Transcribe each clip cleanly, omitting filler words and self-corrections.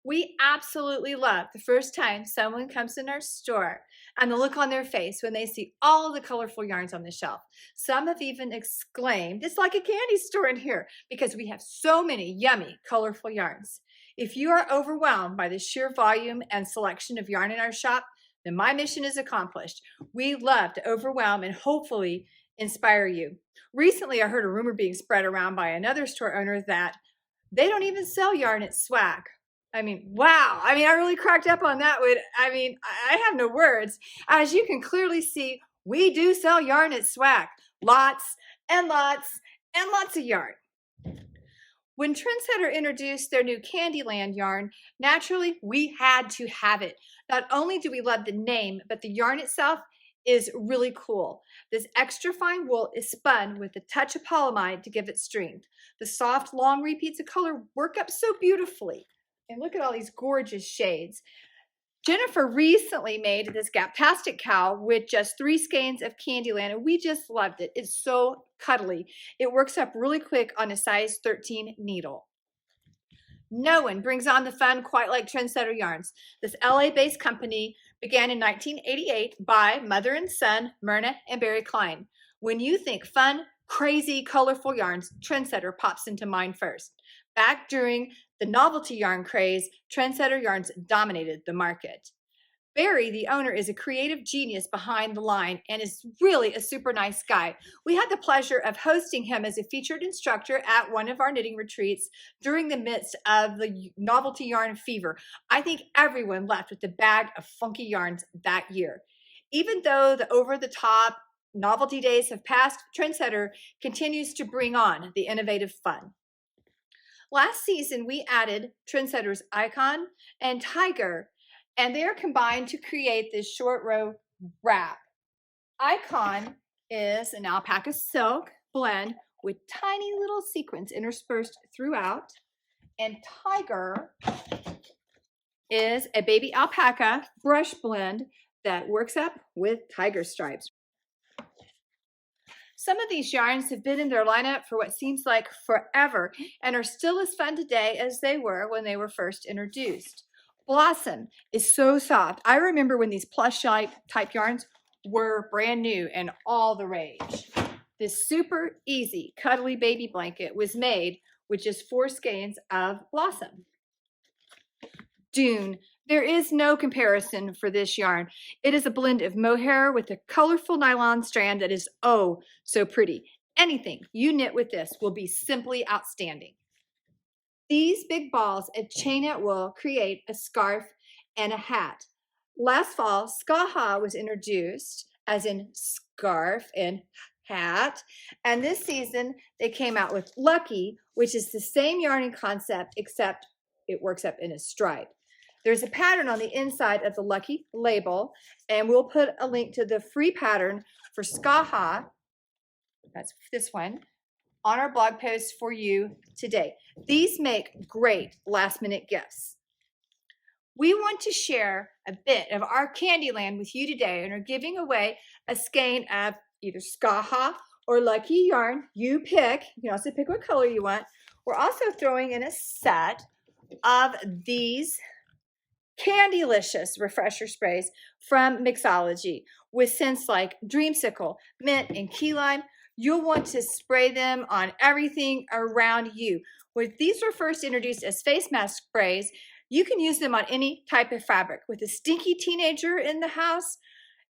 We absolutely love the first time someone comes in our store and the look on their face when they see all of the colorful yarns on the shelf. Some have even exclaimed, "It's like a candy store in here," because we have so many yummy, colorful yarns. If you are overwhelmed by the sheer volume and selection of yarn in our shop, then my mission is accomplished. We love to overwhelm and hopefully inspire you. Recently, I heard a rumor being spread around by another store owner that they don't even sell yarn at SWAK. Wow. I really cracked up on that one. I have no words. As you can clearly see, we do sell yarn at SWAK. Lots and lots and lots of yarn. When Trendsetter introduced their new Candyland yarn, naturally, we had to have it. Not only do we love the name, but the yarn itself is really cool. This extra fine wool is spun with a touch of polyamide to give it strength. The soft, long repeats of color work up so beautifully. And look at all these gorgeous shades. Jennifer recently made this Gaptastic cowl with just 3 skeins of Candyland, and we just loved it. It's so cuddly. It works up really quick on a size 13 needle. No one brings on the fun quite like Trendsetter Yarns. This LA-based company began in 1988 by mother and son, Myrna and Barry Klein. When you think fun, crazy, colorful yarns, Trendsetter pops into mind first. Back during the novelty yarn craze, Trendsetter Yarns dominated the market. Barry, the owner, is a creative genius behind the line and is really a super nice guy. We had the pleasure of hosting him as a featured instructor at one of our knitting retreats during the midst of the novelty yarn fever. I think everyone left with a bag of funky yarns that year. Even though the over-the-top novelty days have passed, Trendsetter continues to bring on the innovative fun. Last season, we added Trendsetter's Icon and Tiger, and they're combined to create this short row wrap. Icon is an alpaca silk blend with tiny little sequins interspersed throughout, and Tiger is a baby alpaca brush blend that works up with tiger stripes. Some of these yarns have been in their lineup for what seems like forever and are still as fun today as they were when they were first introduced. Blossom is so soft. I remember when these plush type yarns were brand new and all the rage. This super easy, cuddly baby blanket was made with just 4 skeins of Blossom. Dune. There is no comparison for this yarn. It is a blend of mohair with a colorful nylon strand that is oh so pretty. Anything you knit with this will be simply outstanding. These big balls of chainette wool create a scarf and a hat. Last fall, Skaha was introduced, as in scarf and hat, and this season they came out with Lucky, which is the same yarning concept except it works up in a stripe. There's a pattern on the inside of the Lucky label, and we'll put a link to the free pattern for Skaha, that's this one, on our blog post for you today. These make great last-minute gifts. We want to share a bit of our Candyland with you today and are giving away a skein of either Skaha or Lucky yarn. You pick. You can also pick what color you want. We're also throwing in a set of these Candylicious refresher sprays from Mixology with scents like dreamsicle, mint, and key lime. You'll want to spray them on everything around you. When these were first introduced as face mask sprays, you can use them on any type of fabric. With a stinky teenager in the house,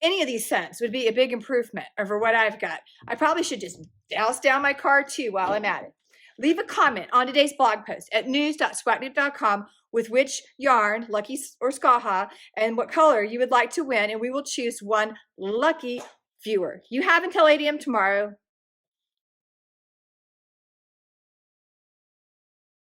any of these scents would be a big improvement over what I've got. I probably should just douse down my car too while I'm at it. Leave a comment on today's blog post at news.swakknit.com with which yarn, Lucky or Skaha, and what color you would like to win, and we will choose one lucky viewer. You have until 8 a.m. tomorrow